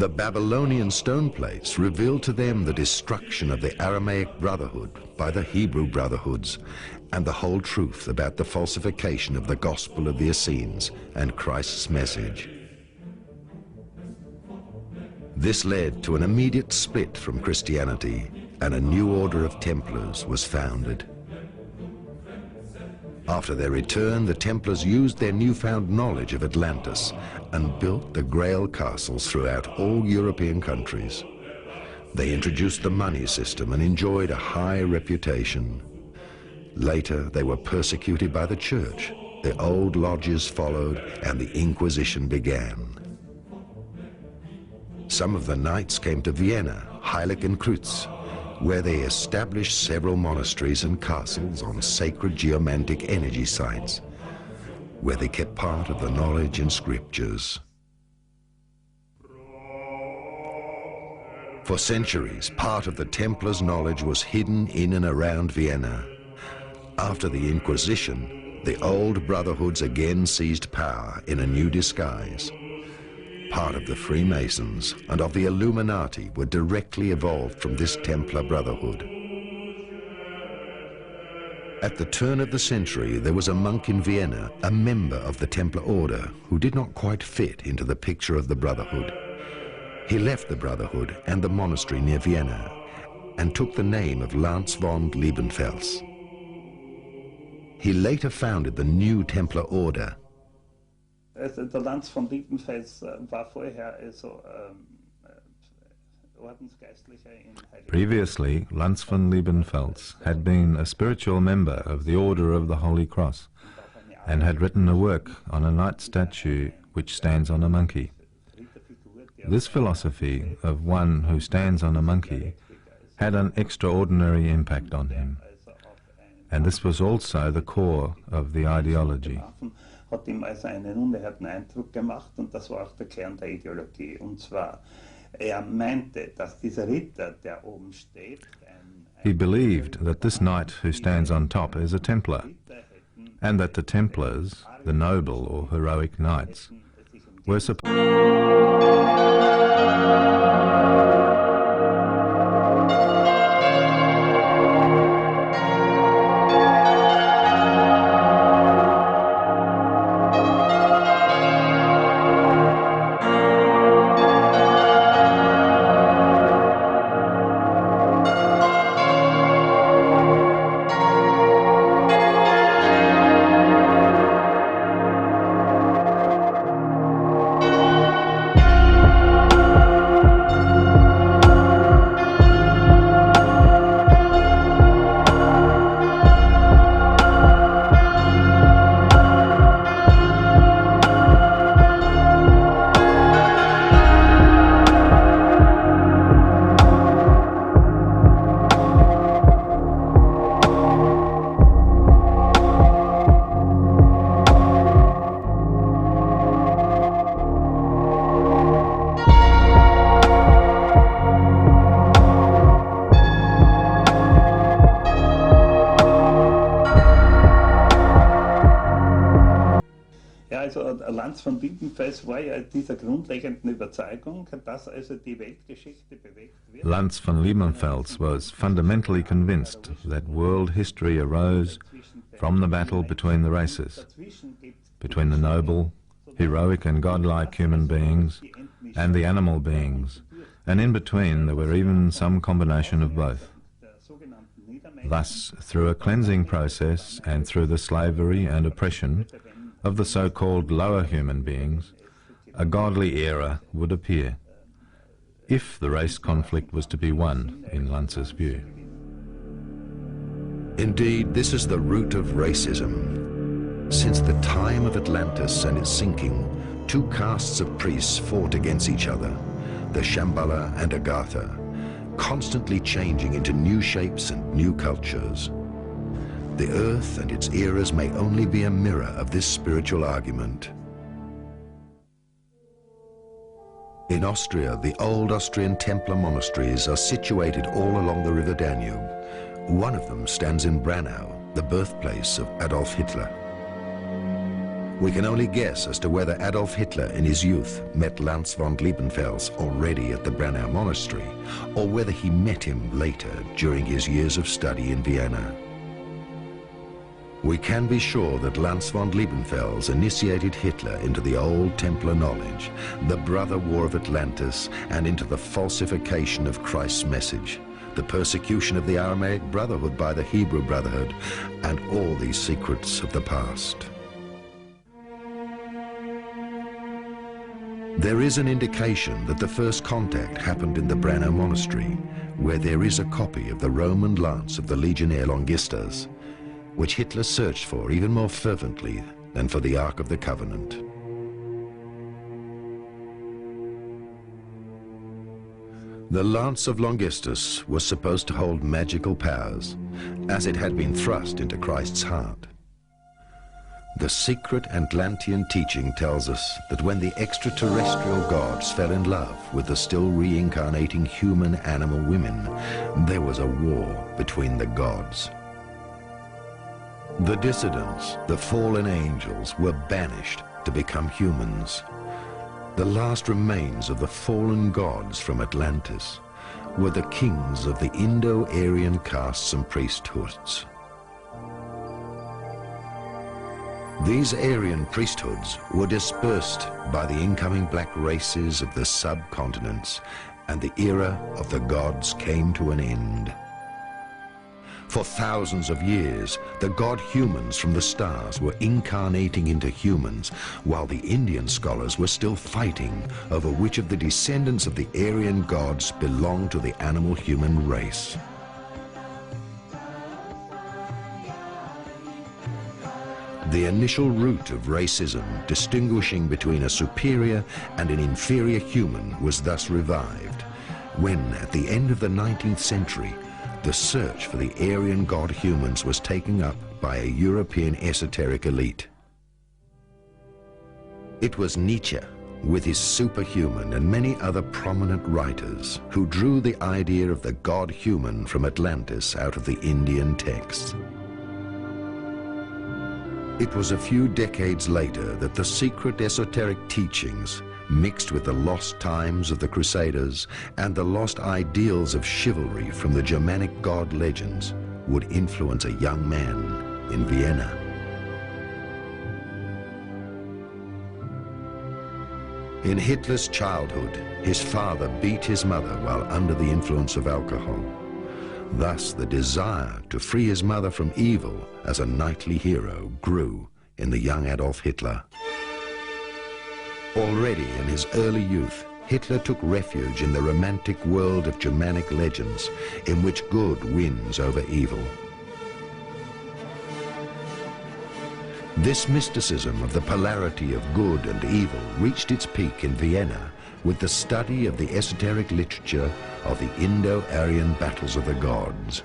The Babylonian stone plates revealed to them the destruction of the Aramaic Brotherhood by the Hebrew Brotherhoods and the whole truth about the falsification of the gospel of the Essenes and Christ's message. This led to an immediate split from Christianity, and a new order of Templars was founded. After their return, the Templars used their newfound knowledge of Atlantis and built the Grail castles throughout all European countries. They introduced the money system and enjoyed a high reputation. Later, they were persecuted by the church. The old lodges followed, and the Inquisition began. Some of the knights came to Vienna, Heilig and Kreuz, where they established several monasteries and castles on sacred geomantic energy sites, where they kept part of the knowledge and scriptures. For centuries, part of the Templars' knowledge was hidden in and around Vienna. After the Inquisition, the old Brotherhoods again seized power in a new disguise. Part of the Freemasons and of the Illuminati were directly evolved from this Templar Brotherhood. At the turn of the century, there was a monk in Vienna, a member of the Templar order, who did not quite fit into the picture of the Brotherhood. He left the Brotherhood and the monastery near Vienna and took the name of Lance von Liebenfels. He later founded the new Templar order. Der Lanz von Liebenfels war vorher Ordensgeistlicher in Heilig. Previously, Lanz von Liebenfels had been a spiritual member of the Order of the Holy Cross and had written a work on a knight statue which stands on a monkey. This philosophy of one who stands on a monkey had an extraordinary impact on him, and this was also the core of the ideology. Hat ihm also einen unerhörten Eindruck gemacht, und das war auch der Kern der Ideologie. Und zwar, meinte, dass dieser Ritter, der oben steht, he believed that this knight who stands on top is a Templar, and that the Templars, the noble or heroic knights, were supposed Lanz von Liebenfels war ja dieser grundlegenden Überzeugung, dass also die Weltgeschichte bewegt wird. Lanz von Liebenfels was fundamentally convinced that world history arose from the battle between the races, between the noble, heroic and godlike human beings and the animal beings, and in between there were even some combination of both. Thus, through a cleansing process and through the slavery and oppression of the so-called lower human beings, a godly era would appear, if the race conflict was to be won, in Lanz's view. Indeed, this is the root of racism. Since the time of Atlantis and its sinking, two castes of priests fought against each other, the Shambhala and Agartha, constantly changing into new shapes and new cultures. The earth and its eras may only be a mirror of this spiritual argument. In Austria, the old Austrian Templar monasteries are situated all along the river Danube. One of them stands in Branau, the birthplace of Adolf Hitler. We can only guess as to whether Adolf Hitler in his youth met Lanz von Liebenfels already at the Brennau monastery, or whether he met him later during his years of study in Vienna. We can be sure that Lanz von Liebenfels initiated Hitler into the old Templar knowledge, the brother war of Atlantis, and into the falsification of Christ's message, the persecution of the Aramaic Brotherhood by the Hebrew Brotherhood, and all these secrets of the past. There is an indication that the first contact happened in the Brennau monastery, where there is a copy of the Roman lance of the Legionnaire Longistas, which Hitler searched for even more fervently than for the Ark of the Covenant. The lance of Longistus was supposed to hold magical powers, as it had been thrust into Christ's heart. The secret Atlantean teaching tells us that when the extraterrestrial gods fell in love with the still reincarnating human animal women, there was a war between the gods. The dissidents, the fallen angels, were banished to become humans. The last remains of the fallen gods from Atlantis were the kings of the Indo-Aryan castes and priesthoods. These Aryan priesthoods were dispersed by the incoming black races of the subcontinents, and the era of the gods came to an end. For thousands of years, the god-humans from the stars were incarnating into humans, while the Indian scholars were still fighting over which of the descendants of the Aryan gods belonged to the animal-human race. The initial root of racism, distinguishing between a superior and an inferior human, was thus revived, when, at the end of the 19th century, the search for the Aryan god-humans was taken up by a European esoteric elite. It was Nietzsche, with his superhuman and many other prominent writers, who drew the idea of the god-human from Atlantis out of the Indian texts. It was a few decades later that the secret esoteric teachings, mixed with the lost times of the Crusaders and the lost ideals of chivalry from the Germanic god legends, would influence a young man in Vienna. In Hitler's childhood, his father beat his mother while under the influence of alcohol. Thus, the desire to free his mother from evil as a knightly hero grew in the young Adolf Hitler. Already in his early youth, Hitler took refuge in the romantic world of Germanic legends, in which good wins over evil. This mysticism of the polarity of good and evil reached its peak in Vienna with the study of the esoteric literature of the Indo-Aryan battles of the gods.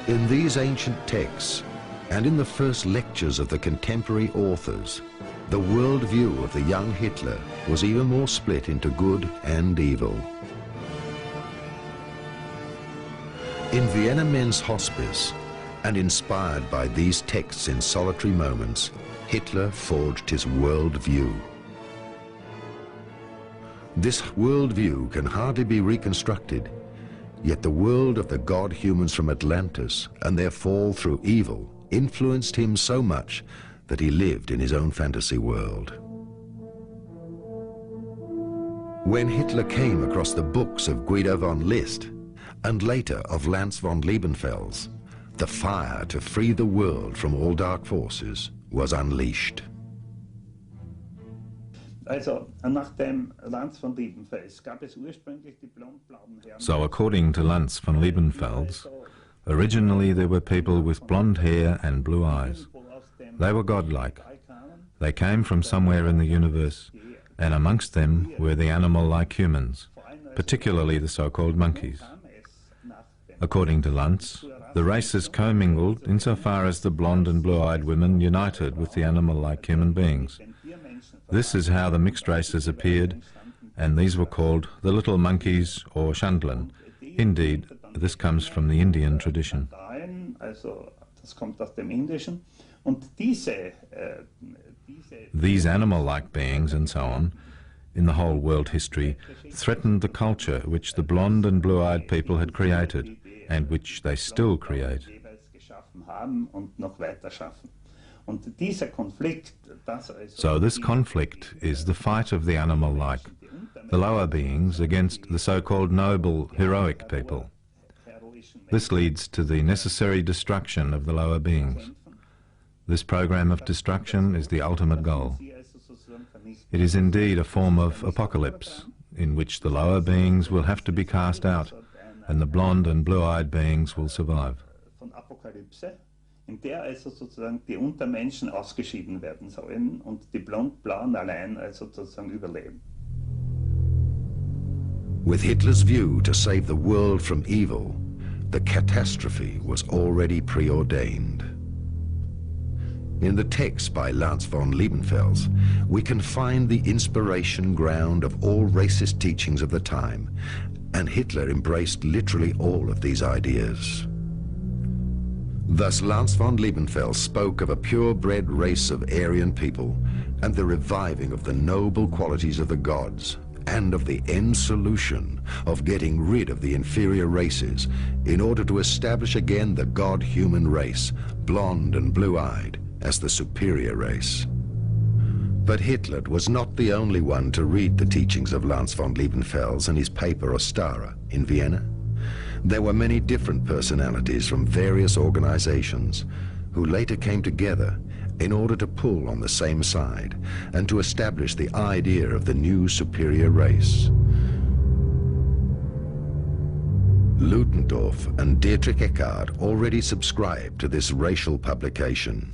In these ancient texts, and in the first lectures of the contemporary authors, the worldview of the young Hitler was even more split into good and evil. In Vienna Men's Hospice, and inspired by these texts in solitary moments, Hitler forged his worldview. This worldview can hardly be reconstructed, yet the world of the god-humans from Atlantis and their fall through evil influenced him so much that he lived in his own fantasy world. When Hitler came across the books of Guido von List, and later of Lanz von Liebenfels, the fire to free the world from all dark forces was unleashed. So according to Lanz von Liebenfels, originally there were people with blonde hair and blue eyes. They were godlike. They came from somewhere in the universe, and amongst them were the animal-like humans, particularly the so-called monkeys. According to Lanz, the races commingled insofar as the blonde and blue-eyed women united with the animal-like human beings. This is how the mixed races appeared, and these were called the little monkeys or Chandlan. Indeed, this comes from the Indian tradition. Und These animal-like beings and so on, in the whole world history, threatened the culture which the blonde and blue-eyed people had created, and which they still create. So this conflict is the fight of the animal-like, the lower beings against the so-called noble, heroic people. This leads to the necessary destruction of the lower beings. This program of destruction is the ultimate goal. It is indeed a form of apocalypse, in which the lower beings will have to be cast out, and the blonde and blue-eyed beings will survive. In der also sozusagen die Untermenschen ausgeschieden werden sollen und die Blond-Blauen allein also sozusagen überleben. With Hitler's view to save the world from evil, the catastrophe was already preordained. In the text by Lance von Liebenfels, we can find the inspiration ground of all racist teachings of the time, and Hitler embraced literally all of these ideas. Thus, Lance von Liebenfels spoke of a purebred race of Aryan people and the reviving of the noble qualities of the gods, and of the end solution of getting rid of the inferior races in order to establish again the god-human race, blonde and blue-eyed, as the superior race. But Hitler was not the only one to read the teachings of Lance von Liebenfels in his paper Ostara in Vienna. There were many different personalities from various organizations who later came together in order to pull on the same side and to establish the idea of the new superior race. Ludendorff and Dietrich Eckart already subscribed to this racial publication.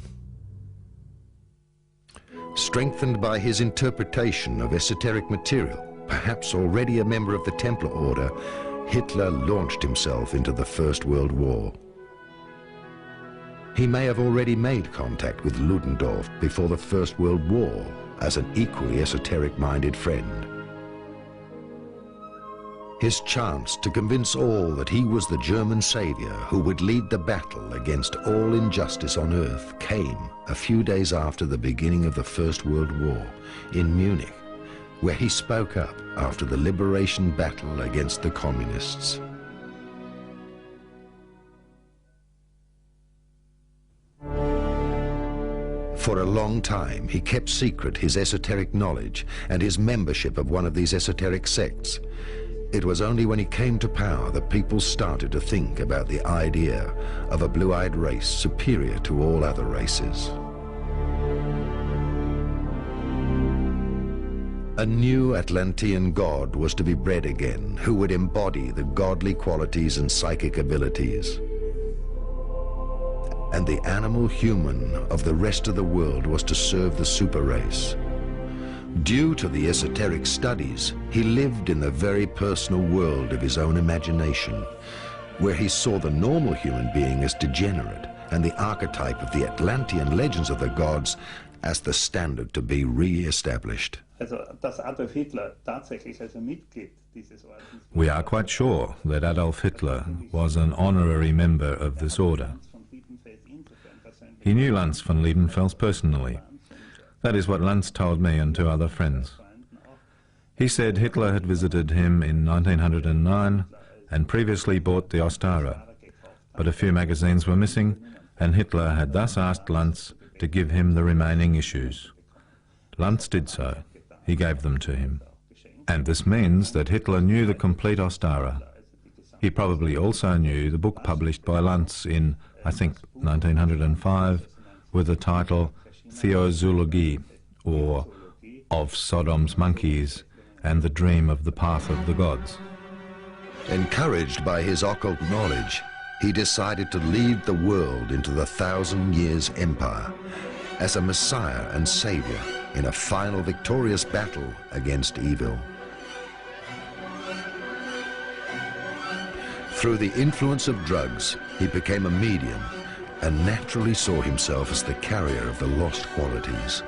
Strengthened by his interpretation of esoteric material, perhaps already a member of the Templar Order, Hitler launched himself into the First World War. He may have already made contact with Ludendorff before the First World War as an equally esoteric-minded friend. His chance to convince all that he was the German savior who would lead the battle against all injustice on earth came a few days after the beginning of the First World War in Munich, where he spoke up after the liberation battle against the communists. For a long time, he kept secret his esoteric knowledge and his membership of one of these esoteric sects. It was only when he came to power that people started to think about the idea of a blue-eyed race superior to all other races. A new Atlantean god was to be bred again, who would embody the godly qualities and psychic abilities. And the animal human of the rest of the world was to serve the super race. Due to the esoteric studies, he lived in the very personal world of his own imagination, where he saw the normal human being as degenerate and the archetype of the Atlantean legends of the gods as the standard to be re-established. We are quite sure that Adolf Hitler was an honorary member of this order. He knew Lance von Liebenfels personally. That is what Lance told me and two other friends. He said Hitler had visited him in 1909 and previously bought the Ostara, but a few magazines were missing, and Hitler had thus asked Lance to give him the remaining issues. Lance did so. He gave them to him. And this means that Hitler knew the complete Ostara. He probably also knew the book published by Lance in, I think, 1905, with the title Theozoologie, or Of Sodom's Monkeys and the Dream of the Path of the Gods. Encouraged by his occult knowledge, he decided to lead the world into the 1,000 Years Empire as a messiah and savior in a final victorious battle against evil. Through the influence of drugs, he became a medium and naturally saw himself as the carrier of the lost qualities.